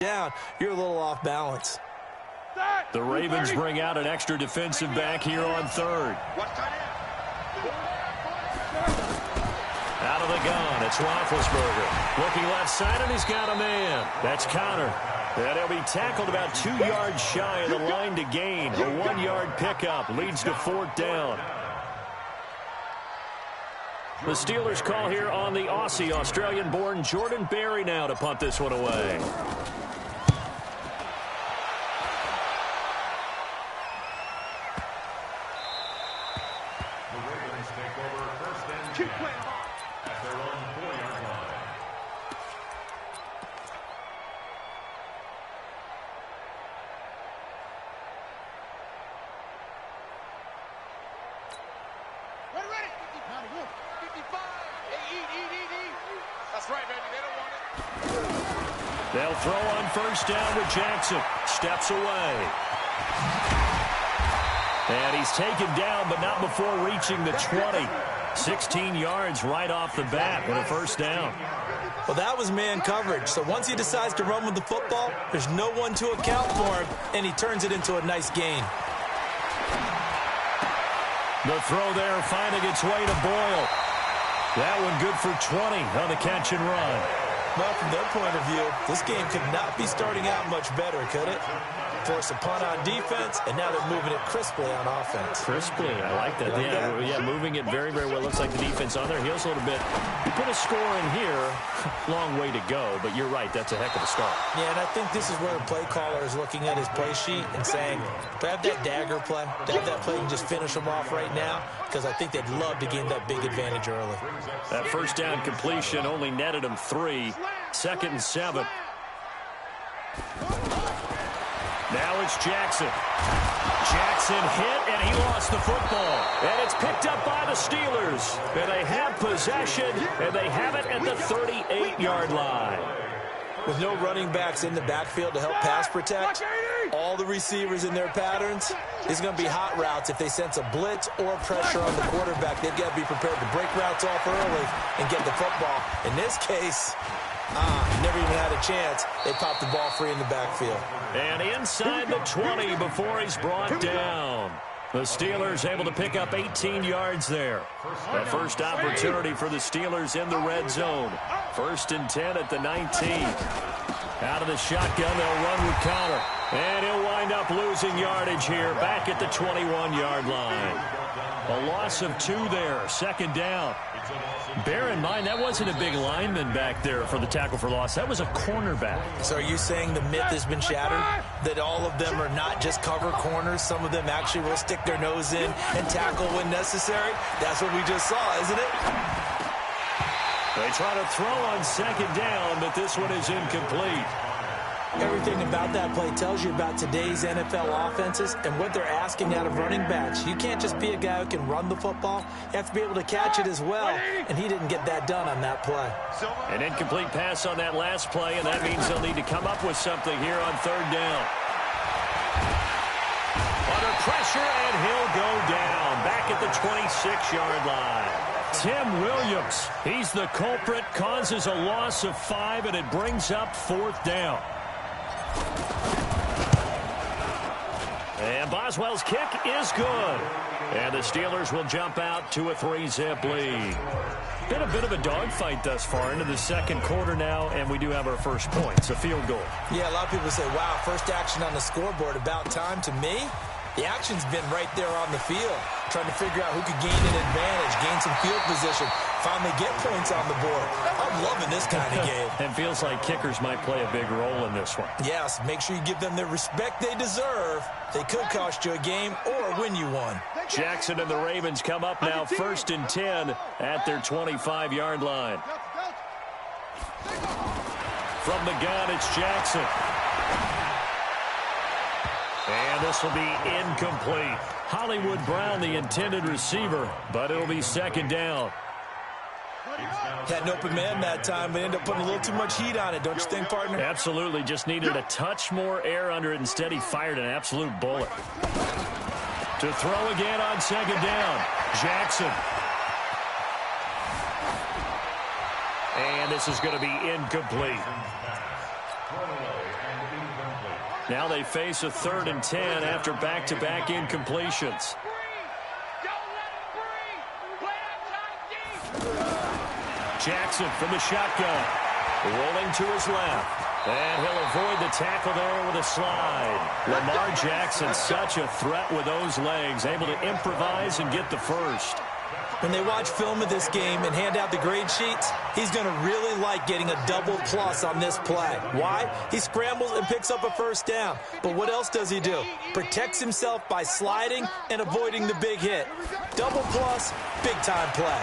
down, you're a little off balance. The Ravens bring out an extra defensive back here on third. Out of the gun, it's Roethlisberger. Looking left side, and he's got a man. That's Connor. And he'll be tackled about 2 yards shy of the line to gain. A 1-yard pickup leads to fourth down. The Steelers call here on the Aussie, Australian-born Jordan Berry now to punt this one away. They'll throw on first down with Jackson. Steps away. And he's taken down, but not before reaching the 20. 16 yards right off the bat with a first down. Well, that was man coverage. So once he decides to run with the football, there's no one to account for him, and he turns it into a nice gain. The throw there finding its way to Boyle. That one good for 20 on the catch and run. Well, from their point of view, this game could not be starting out much better, could it? Force a punt on defense, and now they're moving it crisply on offense. Crisply, I like that. Yeah, moving it very, very well. Looks like the defense on their heels a little bit. You put a score in here, long way to go, but you're right, that's a heck of a start. Yeah, and I think this is where the play caller is looking at his play sheet and saying, do I have that dagger play? Do I have that play and just finish them off right now? Because I think they'd love to gain that big advantage early. That first down completion only netted them 3. 2nd and 7. Now it's Jackson. Jackson hit, and he lost the football. And it's picked up by the Steelers. And they have possession, and they have it at the 38-yard line. With no running backs in the backfield to help pass protect, all the receivers in their patterns, it's going to be hot routes. If they sense a blitz or pressure on the quarterback, they've got to be prepared to break routes off early and get the football. In this case, never even had a chance. They popped the ball free in the backfield. And inside the 20 before he's brought down. The Steelers able to pick up 18 yards there. The first opportunity for the Steelers in the red zone. 1st and 10 at the 19. Out of the shotgun, they'll run with Connor. And he'll wind up losing yardage here back at the 21-yard line. A loss of 2 there, 2nd down. Bear in mind, that wasn't a big lineman back there for the tackle for loss. That was a cornerback. So are you saying the myth has been shattered? That all of them are not just cover corners? Some of them actually will stick their nose in and tackle when necessary? That's what we just saw, isn't it? They try to throw on 2nd down, but this one is incomplete. Everything about that play tells you about today's NFL offenses and what they're asking out of running backs. You can't just be a guy who can run the football. You have to be able to catch it as well, and he didn't get that done on that play. An incomplete pass on that last play, and that means they'll need to come up with something here on 3rd down. Under pressure, and he'll go down back at the 26-yard line. Tim Williams, he's the culprit, causes a loss of 5, and it brings up 4th down. And Boswell's kick is good. And the Steelers will jump out to a 3-zip lead. Been a bit of a dogfight thus far into the 2nd quarter now, and we do have our first points, a field goal. Yeah, a lot of people say, wow, first action on the scoreboard, about time. To me, the action's been right there on the field, trying to figure out who could gain an advantage, gain some field position, finally get points on the board. I'm loving this kind of game. It feels like kickers might play a big role in this one. Yes, make sure you give them the respect they deserve. They could cost you a game or win you one. Jackson and the Ravens come up now 1st and 10 at their 25-yard line. From the gun, it's Jackson. And this will be incomplete. Hollywood Brown, the intended receiver, but it'll be 2nd down. Had an open man that time, but ended up putting a little too much heat on it, don't you think, partner? Absolutely. Just needed a touch more air under it. Instead, he fired an absolute bullet. To throw again on 2nd down. Jackson. And this is going to be incomplete. Now they face a 3rd and 10 after back-to-back incompletions. Jackson from the shotgun. Rolling to his left. And he'll avoid the tackle there with a slide. Lamar Jackson, such a threat with those legs, able to improvise and get the first. When they watch film of this game and hand out the grade sheets, he's going to really like getting a double plus on this play. Why? He scrambles and picks up a first down. But what else does he do? Protects himself by sliding and avoiding the big hit. Double plus, big-time play.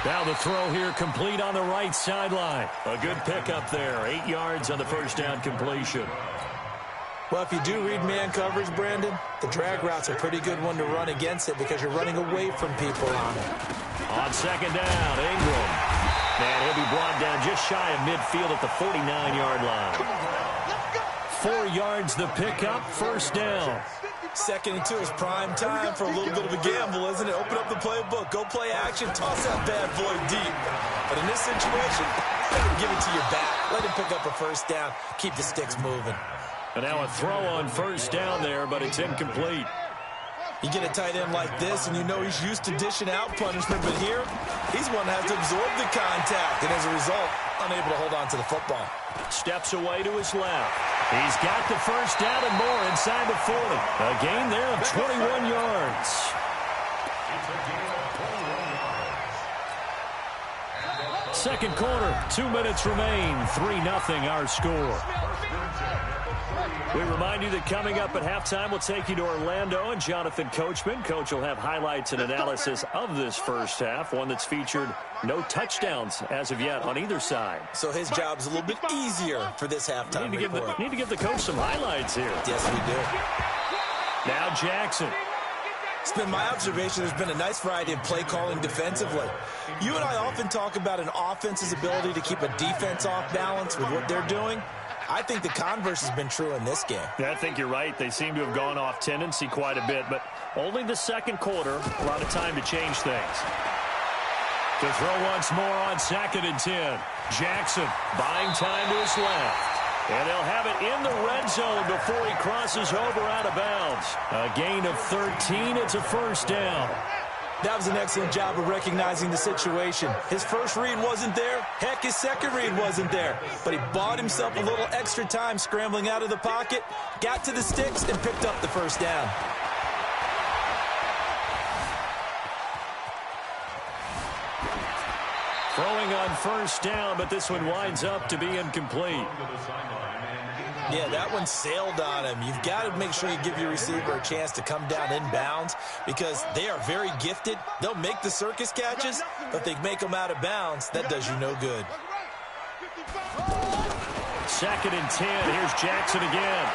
Now the throw here complete on the right sideline. A good pickup there. 8 yards on the first down completion. Well, if you do read man coverage, Brandon, the drag route's a pretty good one to run against it because you're running away from people on it. On second down, Ingram. And he'll be brought down just shy of midfield at the 49-yard line. 4 yards the pickup, first down. 2nd and 2 is prime time for a little bit of a gamble, isn't it? Open up the playbook, go play action, toss that bad boy deep. But in this situation, let him give it to your back. Let him pick up a first down, keep the sticks moving. And now a throw on first down there, but it's incomplete. You get a tight end like this, and you know he's used to dishing out punishment, but here, he's one that has to absorb the contact, and as a result, unable to hold on to the football. Steps away to his left. He's got the first down and more inside the 40. A gain there of 21 yards. Second quarter, 2 minutes remain. 3-0 our score. We remind you that coming up at halftime, we'll take you to Orlando and Jonathan Coachman. Coach will have highlights and analysis of this first half, one that's featured no touchdowns as of yet on either side. So his job's a little bit easier for this halftime report. Need to give the coach some highlights here. Yes, we do. Now Jackson. It's been my observation there's been a nice variety of play calling defensively. You and I often talk about an offense's ability to keep a defense off balance with what they're doing. I think the converse has been true in this game. Yeah, I think you're right. They seem to have gone off tendency quite a bit, but only the second quarter, a lot of time to change things. To throw once more on 2nd and 10. Jackson buying time to his left. And they'll have it in the red zone before he crosses over out of bounds. A gain of 13. It's a first down. That was an excellent job of recognizing the situation. His first read wasn't there. Heck, his second read wasn't there. But he bought himself a little extra time scrambling out of the pocket, got to the sticks, and picked up the first down. Throwing on first down, but this one winds up to be incomplete. Yeah, that one sailed on him. You've got to make sure you give your receiver a chance to come down inbounds because they are very gifted. They'll make the circus catches, but if they make them out of bounds, that does you no good. 2nd and 10. Here's Jackson again.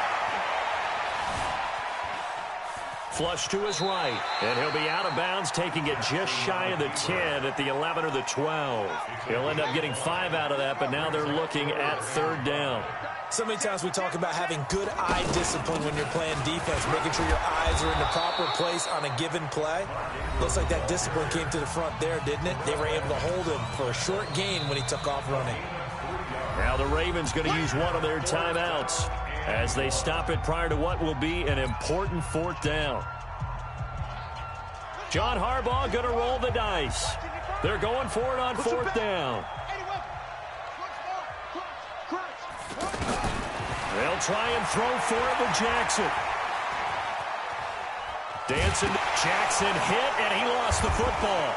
Flush to his right, and he'll be out of bounds, taking it just shy of the 10 at the 11 or the 12. He'll end up getting 5 out of that, but now they're looking at 3rd down. So many times we talk about having good eye discipline when you're playing defense, making sure your eyes are in the proper place on a given play. Looks like that discipline came to the front there, didn't it? They were able to hold him for a short gain when he took off running. Now the Ravens going to use one of their timeouts as they stop it prior to what will be an important 4th down. John Harbaugh going to roll the dice. They're going for it on 4th down. They'll try and throw for it with Jackson. Dancing. Jackson hit, and he lost the football.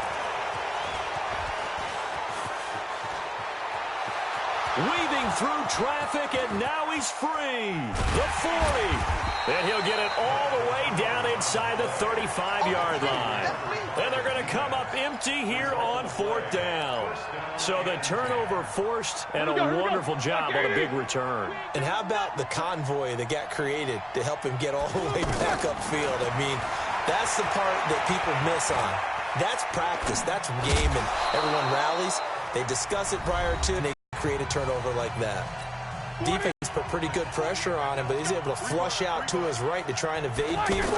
Weaving through traffic, and now he's free. The 40. And he'll get it all the way down inside the 35-yard line. And they're going to come up empty here on 4th down. So the turnover forced, and a wonderful job on a big return. And how about the convoy that got created to help him get all the way back upfield? I mean, that's the part that people miss on. That's practice. That's game, and everyone rallies. They discuss it prior to, and they create a turnover like that. Defense prepared pretty good pressure on him, but he's able to flush out to his right to try and evade people.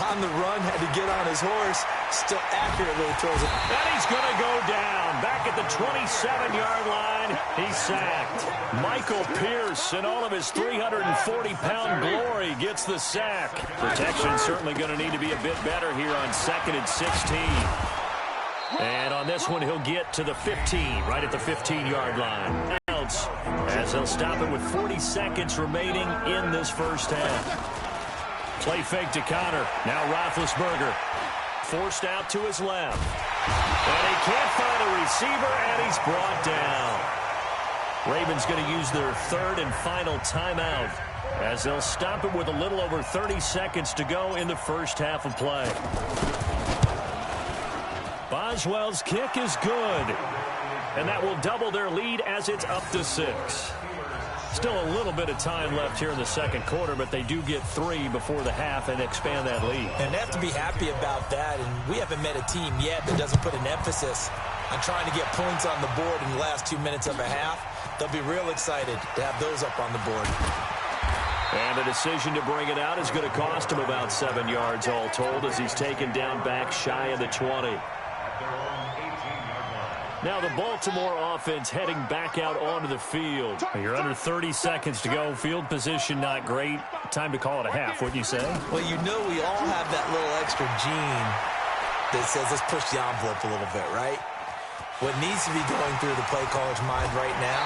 On the run, had to get on his horse, still accurately throws it. And he's going to go down. Back at the 27-yard line, he's sacked. Michael Pierce, in all of his 340-pound glory, gets the sack. Protection certainly going to need to be a bit better here on 2nd and 16. And on this one, he'll get to the 15, right at the 15-yard line. As they'll stop it with 40 seconds remaining in this first half. Play fake to Connor. Now Roethlisberger. Forced out to his left. And he can't find a receiver, and he's brought down. Ravens going to use their 3rd and final timeout as they'll stop it with a little over 30 seconds to go in the first half of play. Boswell's kick is good. And that will double their lead as it's up to 6. Still a little bit of time left here in the second quarter, but they do get 3 before the half and expand that lead. And they have to be happy about that. And we haven't met a team yet that doesn't put an emphasis on trying to get points on the board in the last 2 minutes of a half. They'll be real excited to have those up on the board. And the decision to bring it out is going to cost him about 7 yards all told as he's taken down back shy of the 20. Now the Baltimore offense heading back out onto the field. You're under 30 seconds to go. Field position not great. Time to call it a half, wouldn't you say? Well, you know we all have that little extra gene that says let's push the envelope a little bit, right? What needs to be going through the play caller's mind right now,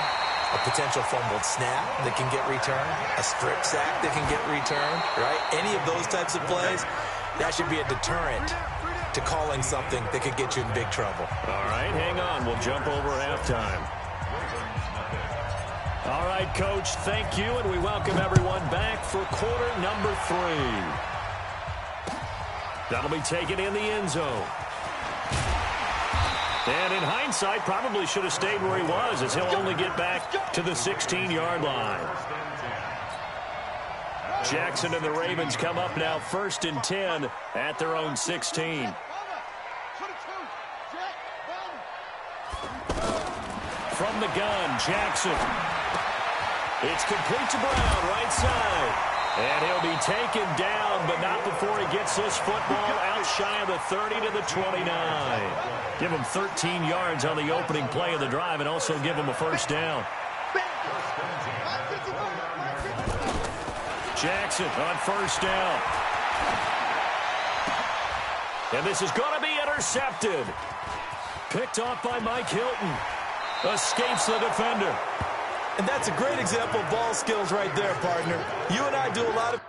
a potential fumbled snap that can get returned, a strip sack that can get returned, right? Any of those types of plays, that should be a deterrent to calling something that could get you in big trouble. All right, hang on. We'll jump over halftime. All right, Coach, thank you, and we welcome everyone back for quarter number 3. That'll be taken in the end zone. And in hindsight, probably should have stayed where he was, as he'll only get back to the 16-yard line. Jackson and the Ravens come up now 1st and 10 at their own 16. From the gun, Jackson. It's complete to Brown, right side. And he'll be taken down, but not before he gets this football out shy of the 30 to the 29. Give him 13 yards on the opening play of the drive and also give him a first down. Jackson on first down. And this is going to be intercepted. Picked off by Mike Hilton. Escapes the defender. And that's a great example of ball skills right there, partner. You and I do a lot of